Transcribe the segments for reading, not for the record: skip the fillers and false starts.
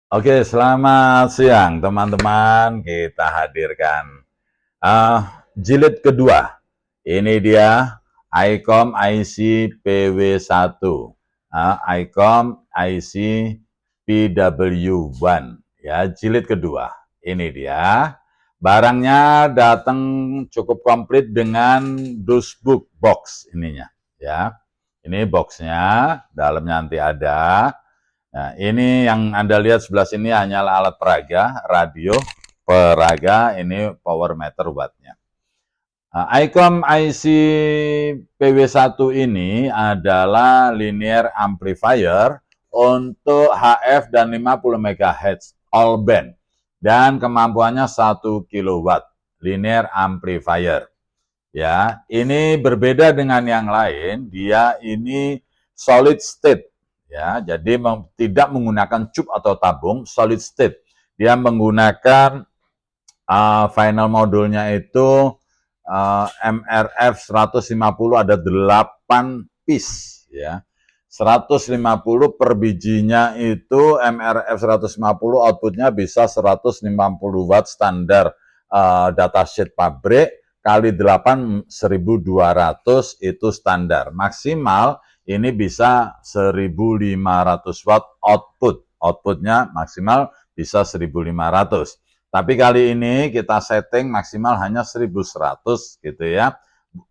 Oke, selamat siang teman-teman. Kita hadirkan jilid kedua. Ini dia ICOM IC PW1, ICOM IC PW1. Ya, jilid kedua. Ini dia. Barangnya datang cukup komplit dengan dusbook box ininya. Ya, ini boxnya. Dalamnya nanti ada. Nah, ini yang Anda lihat sebelah sini hanyalah alat peraga, radio, peraga, ini power meter wattnya. Nah, ICOM IC PW1 ini adalah linear amplifier untuk HF dan 50 MHz all band dan kemampuannya 1 kW linear amplifier. Ya, ini berbeda dengan yang lain, dia ini solid state. Ya, jadi tidak menggunakan cup atau tabung, solid state. Dia menggunakan final modulnya itu MRF 150, ada 8 piece ya. 150 per bijinya itu MRF 150, outputnya bisa 150 watt standar datasheet pabrik, kali 8 1200 itu standar. Maksimal ini bisa 1500 watt output. Outputnya maksimal bisa 1500. Tapi kali ini kita setting maksimal hanya 1100 gitu ya.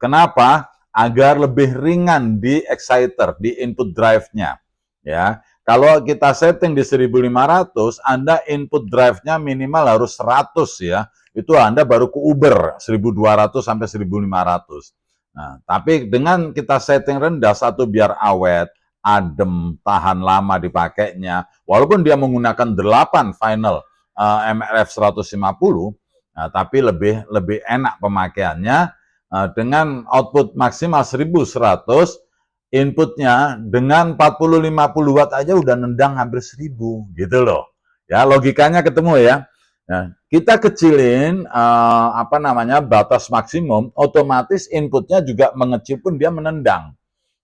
Kenapa? Agar lebih ringan di exciter, di input drive-nya. Ya. Kalau kita setting di 1500, Anda input drive-nya minimal harus 100 ya. Itu Anda baru ke Uber 1200 sampai 1500. Nah, tapi dengan kita setting rendah, satu biar awet, adem, tahan lama dipakainya. Walaupun dia menggunakan 8 final MRF 150, nah, tapi lebih enak pemakaiannya dengan output maksimal 1100, inputnya dengan 40-50 watt aja udah nendang hampir 1000 gitu loh. Ya, logikanya ketemu ya. Nah, kita kecilin batas maksimum, otomatis inputnya juga mengecil pun dia menendang.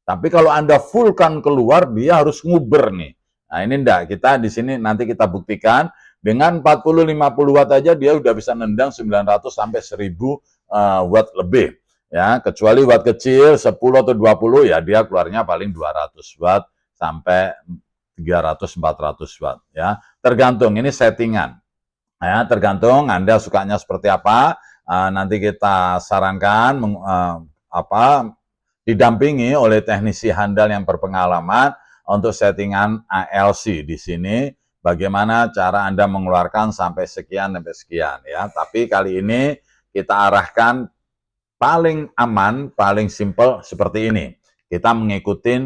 Tapi kalau Anda fullkan keluar, dia harus nguber nih. Nah, ini enggak, kita di sini nanti kita buktikan dengan 40-50 watt aja dia udah bisa nendang 900 sampai 1000 watt lebih. Ya, kecuali watt kecil 10 atau 20 ya dia keluarnya paling 200 watt sampai 300-400 watt ya. Tergantung, ini settingan. Ya, tergantung Anda sukanya seperti apa. Nanti kita sarankan didampingi oleh teknisi handal yang berpengalaman untuk settingan ALC di sini. Bagaimana cara Anda mengeluarkan sampai sekian ya. Tapi kali ini kita arahkan paling aman, paling simple seperti ini. Kita mengikuti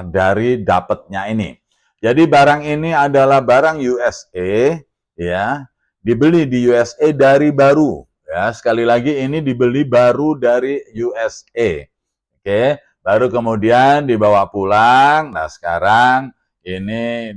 dari dapatnya ini. Jadi barang ini adalah barang USA ya, dibeli di USA dari baru ya. Sekali lagi ini dibeli baru dari USA. Oke, baru kemudian dibawa pulang. Nah, sekarang ini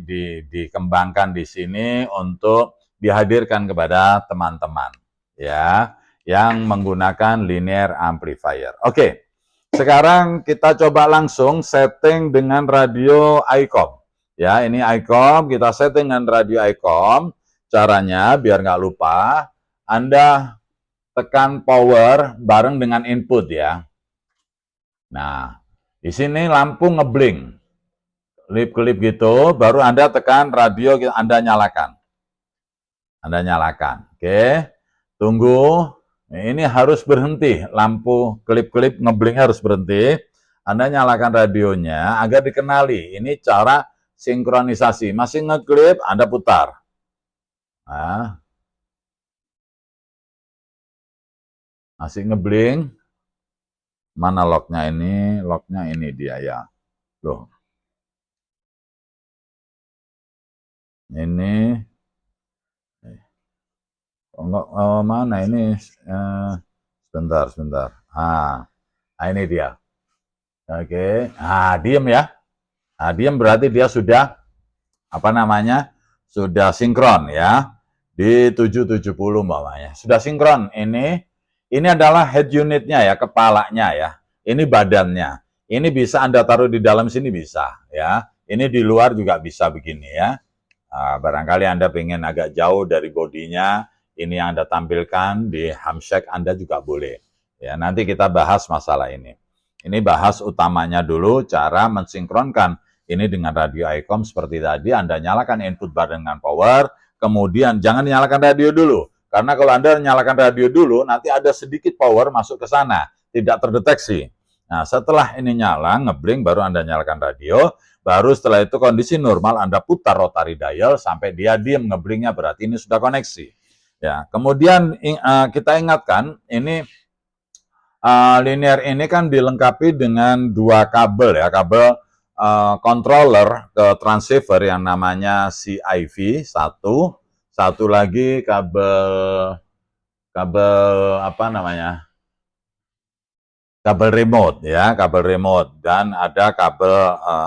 dikembangkan di sini untuk dihadirkan kepada teman-teman ya yang menggunakan linear amplifier. Oke, sekarang kita coba langsung setting dengan radio ICOM. Ya, ini ICOM, kita setting dengan radio ICOM. Caranya biar nggak lupa, Anda tekan power bareng dengan input ya. Nah, di sini lampu ngeblink, kelip-kelip gitu, baru Anda tekan radio, Anda nyalakan. Anda nyalakan, oke. Tunggu, ini harus berhenti, lampu kelip-kelip ngeblink harus berhenti. Anda nyalakan radionya agar dikenali, ini cara sinkronisasi. Masih ngeklip, Anda putar. Nah, masih ngeblink. Mana locknya ini? Locknya ini dia ya. Loh. Ini. Mana ini? Sebentar. Ini dia. Oke. Diem ya. Diem berarti dia sudah sudah sinkron ya. Di 770 umpamanya. Sudah sinkron. Ini adalah head unitnya ya, kepalanya ya. Ini badannya. Ini bisa Anda taruh di dalam sini bisa ya. Ini di luar juga bisa begini ya. Barangkali Anda ingin agak jauh dari bodinya, ini yang Anda tampilkan di hamshake Anda juga boleh. Ya, nanti kita bahas masalah ini. Ini bahas utamanya dulu, cara mensinkronkan ini dengan radio ICOM seperti tadi. Anda nyalakan input bar dengan power, kemudian jangan nyalakan radio dulu. Karena kalau Anda nyalakan radio dulu, nanti ada sedikit power masuk ke sana, tidak terdeteksi. Nah, setelah ini nyala, ngeblink, baru Anda nyalakan radio. Baru setelah itu kondisi normal Anda putar rotary dial sampai dia diam ngeblingnya, berarti ini sudah koneksi. Ya, kemudian kita ingatkan ini linear ini kan dilengkapi dengan dua kabel ya, kabel controller ke transceiver yang namanya CIV satu lagi kabel apa namanya? Kabel remote ya, kabel remote dan ada kabel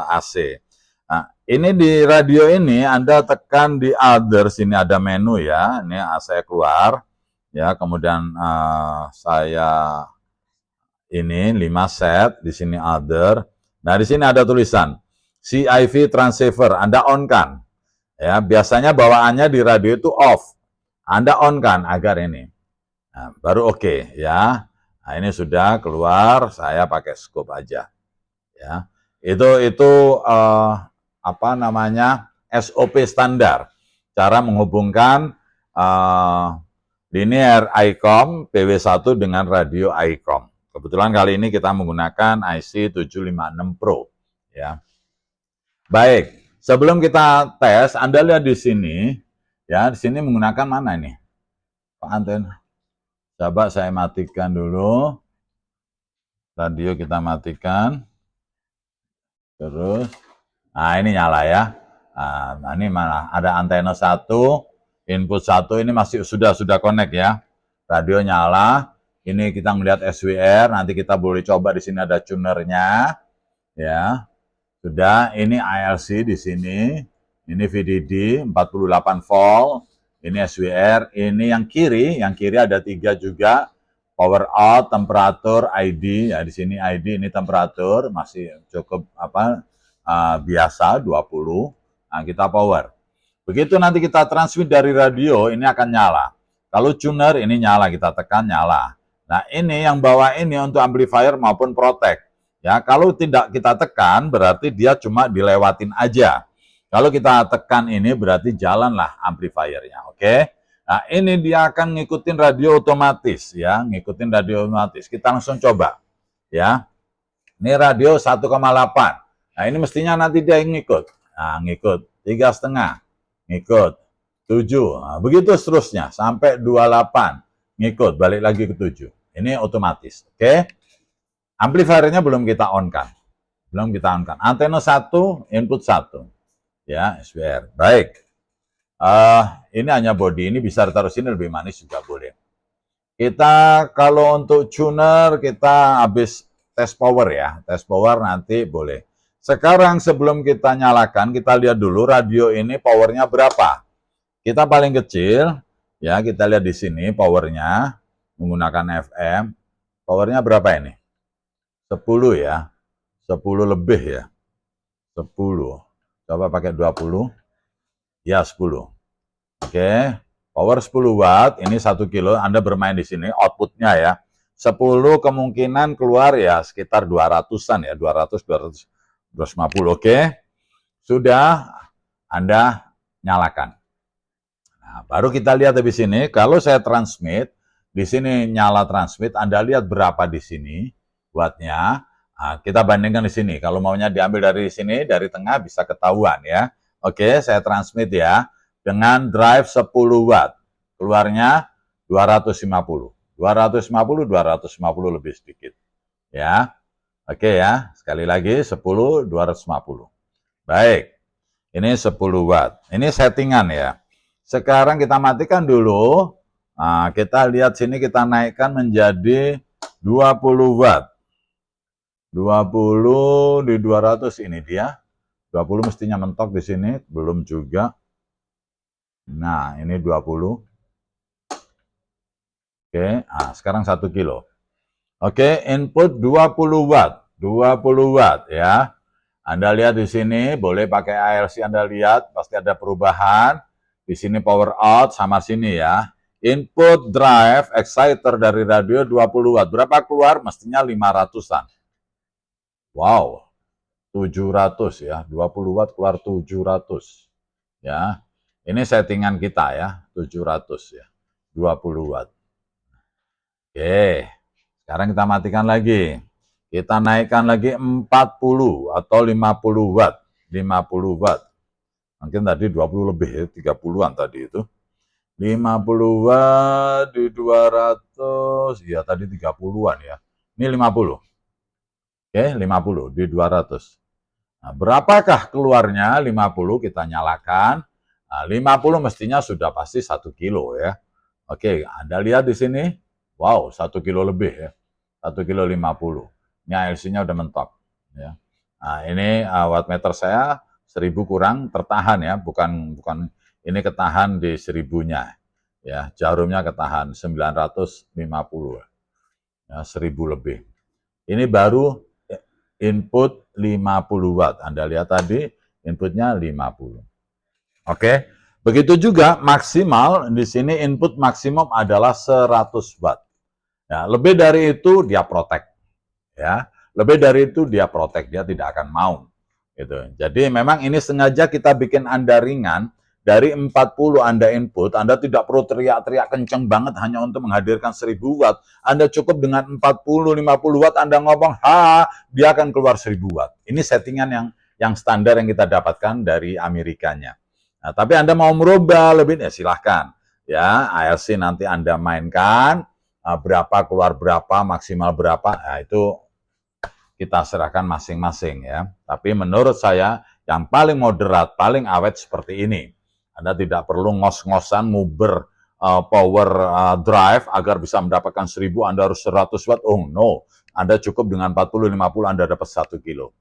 AC. Nah, ini di radio ini Anda tekan di other, sini ada menu ya. Ini saya keluar ya, kemudian saya ini 5 set, di sini other. Nah, di sini ada tulisan CIV transceiver, Anda on kan. Ya, biasanya bawaannya di radio itu off. Anda on kan agar ini. Nah, baru oke ya. Nah, ini sudah keluar, saya pakai scope aja. Ya. Itu apa namanya? SOP standar. Cara menghubungkan linear ICOM PW1 dengan radio ICOM. Kebetulan kali ini kita menggunakan IC 756 Pro ya. Baik, sebelum kita tes, Anda lihat di sini ya, di sini menggunakan mana ini? Antena. Coba saya matikan dulu. Radio kita matikan. Terus, nah ini nyala ya. Nah ini mana? Ada antena 1, input 1, ini masih sudah connect ya. Radio nyala. Ini kita melihat SWR. Nanti kita boleh coba di sini ada tunernya. Ya, sudah. Ini ILC di sini. Ini VDD 48 volt. Ini SWR, ini yang kiri ada 3 juga, power out, temperatur, ID, ya di sini ID, ini temperatur masih cukup biasa 20. Nah, kita power. Begitu nanti kita transmit dari radio, ini akan nyala. Kalau tuner ini nyala, kita tekan nyala. Nah, ini yang bawa ini untuk amplifier maupun protect. Ya, kalau tidak kita tekan berarti dia cuma dilewatin aja. Kalau kita tekan ini berarti jalanlah amplifiernya, oke? Nah, ini dia akan ngikutin radio otomatis ya, ngikutin radio otomatis. Kita langsung coba ya. Ini radio 1,8. Nah, ini mestinya nanti dia ngikut. Nah, ngikut 3,5, ngikut 7. Nah, begitu seterusnya sampai 28, ngikut balik lagi ke 7. Ini otomatis, oke? Amplifiernya belum kita on kan. Belum kita on kan. Antena 1, input 1. Ya, SWR. Baik. Ini hanya body, ini bisa ditaruh sini lebih manis juga boleh. Kita kalau untuk tuner kita habis tes power ya. Tes power nanti boleh. Sekarang sebelum kita nyalakan, kita lihat dulu radio ini powernya berapa. Kita paling kecil ya, kita lihat di sini powernya menggunakan FM. Powernya berapa ini? 10 ya. 10 lebih ya. 10. Coba pakai 20. Ya, 10. Oke. Power 10 watt, ini 1 kilo. Anda bermain di sini, outputnya ya. 10 kemungkinan keluar ya sekitar 200-an ya. 200, 200, 250. Oke. Sudah, Anda nyalakan. Nah, baru kita lihat di sini. Kalau saya transmit, di sini nyala transmit. Anda lihat berapa di sini wattnya. Nah, kita bandingkan di sini. Kalau maunya diambil dari sini, dari tengah bisa ketahuan ya. Oke, saya transmit ya. Dengan drive 10 watt. Keluarnya 250. 250, 250 lebih sedikit. Ya. Oke ya. Sekali lagi 10, 250. Baik. Ini 10 watt. Ini settingan ya. Sekarang kita matikan dulu. Nah, kita lihat sini, kita naikkan menjadi 20 watt. 20 di 200 ini dia. 20 mestinya mentok di sini, belum juga. Nah, ini 20. Oke, nah, sekarang 1 kilo. Oke, input 20 watt. 20 watt ya. Anda lihat di sini, boleh pakai ALC Anda lihat, pasti ada perubahan. Di sini power out sama sini ya. Input drive exciter dari radio 20 watt. Berapa keluar? Mestinya 500-an. Wow, 700 ya. 20 watt keluar 700. Ya. Ini settingan kita ya, 700 ya. 20 watt. Oke. Sekarang kita matikan lagi. Kita naikkan lagi 40 atau 50 watt. 50 watt. Mungkin tadi 20 lebih, 30-an tadi itu. 50 watt di 200, ya tadi 30-an ya. Ini 50. Oke, 50 di 200. Nah, berapakah keluarnya? 50 kita nyalakan. Nah, 50 mestinya sudah pasti 1 kilo ya. Oke, Anda lihat di sini. Wow, 1 kilo lebih ya. 1 kilo 50. Ini ALC-nya udah mentok. Ya. Nah, ini wattmeter saya 1000 kurang tertahan ya, bukan ini ketahan di 1000-nya. Ya, jarumnya ketahan 950. Ya, 1000 lebih. Ini baru input 50 watt. Anda lihat tadi inputnya 50. Oke. Begitu juga maksimal di sini input maksimum adalah 100 watt. Ya, lebih dari itu dia protect. Ya, lebih dari itu dia protect, dia tidak akan mau. Gitu. Jadi memang ini sengaja kita bikin Anda ringan. Dari 40 Anda input, Anda tidak perlu teriak-teriak kencang banget hanya untuk menghadirkan 1000 watt. Anda cukup dengan 40-50 watt Anda ngomong, dia akan keluar 1000 watt. Ini settingan yang standar yang kita dapatkan dari Amerikanya. Nah, tapi Anda mau merubah lebih, ya silahkan. Ya, ALC nanti Anda mainkan, berapa keluar berapa, maksimal berapa, nah itu kita serahkan masing-masing ya. Tapi menurut saya yang paling moderat, paling awet seperti ini. Anda tidak perlu ngos-ngosan muber power drive agar bisa mendapatkan 1000, Anda harus 100 watt. Oh no, Anda cukup dengan 40-50 Anda dapat 1 kilo.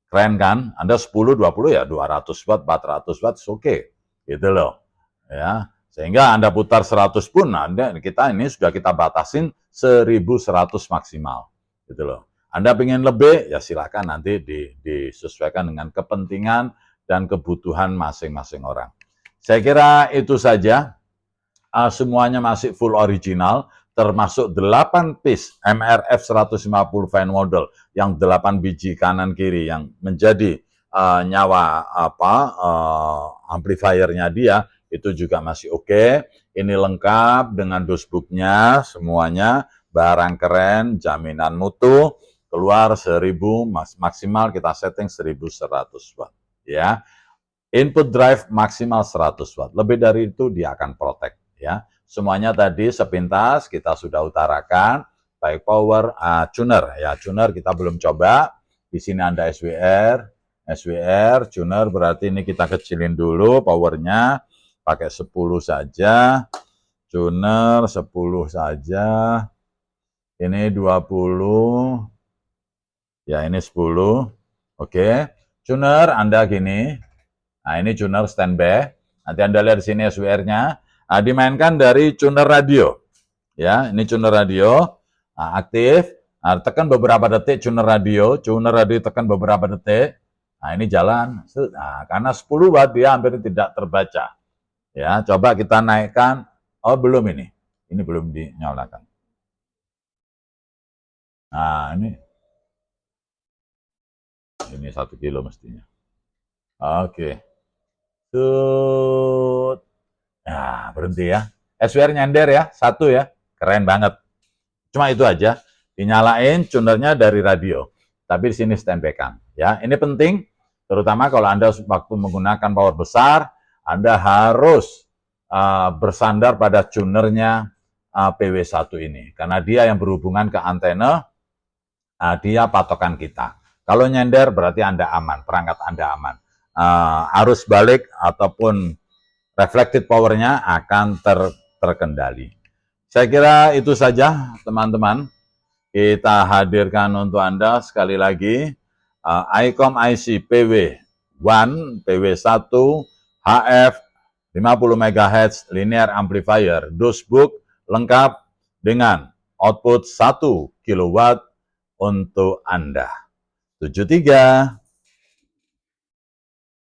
Keren kan? Anda 10-20 ya 200 watt, 400 watt, oke. Gitu loh. Ya. Sehingga Anda putar 100 pun, kita ini sudah kita batasin 1100 maksimal. Gitu loh. Anda ingin lebih, ya silakan nanti disesuaikan dengan kepentingan dan kebutuhan masing-masing orang. Saya kira itu saja. Semuanya masih full original, termasuk 8 piece MRF 150 fan model yang 8 biji kanan kiri yang menjadi nyawa amplifiernya dia itu juga masih oke. Ini lengkap dengan dosbooknya, semuanya barang keren, jaminan mutu. Keluar 1000, maksimal kita setting 1100 watt ya. Input drive maksimal 100 watt. Lebih dari itu dia akan protect ya. Semuanya tadi sepintas kita sudah utarakan, baik power, tuner ya. Tuner kita belum coba. Di sini Anda SWR, tuner berarti ini kita kecilin dulu powernya, pakai 10 saja. Tuner 10 saja. Ini 20. Ya, ini 10. Oke. Tuner Anda gini. Nah, ini tuner standby. Nanti Anda lihat di sini SWR-nya. Nah, dimainkan dari tuner radio. Ya, ini tuner radio. Nah, aktif. Nah, tekan beberapa detik tuner radio. Tuner radio tekan beberapa detik. Nah, ini jalan. Nah, karena 10 watt dia hampir tidak terbaca. Ya, coba kita naikkan. Oh, belum ini. Ini belum dinyalakan. Nah, ini 1 kilo mestinya. Oke. Nah, berhenti ya. SWR nyender ya, 1 ya. Keren banget. Cuma itu aja. Dinyalain tunernya dari radio. Tapi di sini standby kan. Ya, ini penting. Terutama kalau Anda waktu menggunakan power besar, Anda harus bersandar pada tunernya PW1 ini. Karena dia yang berhubungan ke antena, dia patokan kita. Kalau nyender berarti Anda aman, perangkat Anda aman. Arus balik ataupun reflected power-nya akan terkendali. Saya kira itu saja teman-teman. Kita hadirkan untuk Anda sekali lagi ICOM IC PW1, PW1, HF 50 MHz linear amplifier, dosebook lengkap dengan output 1 kW untuk Anda. 73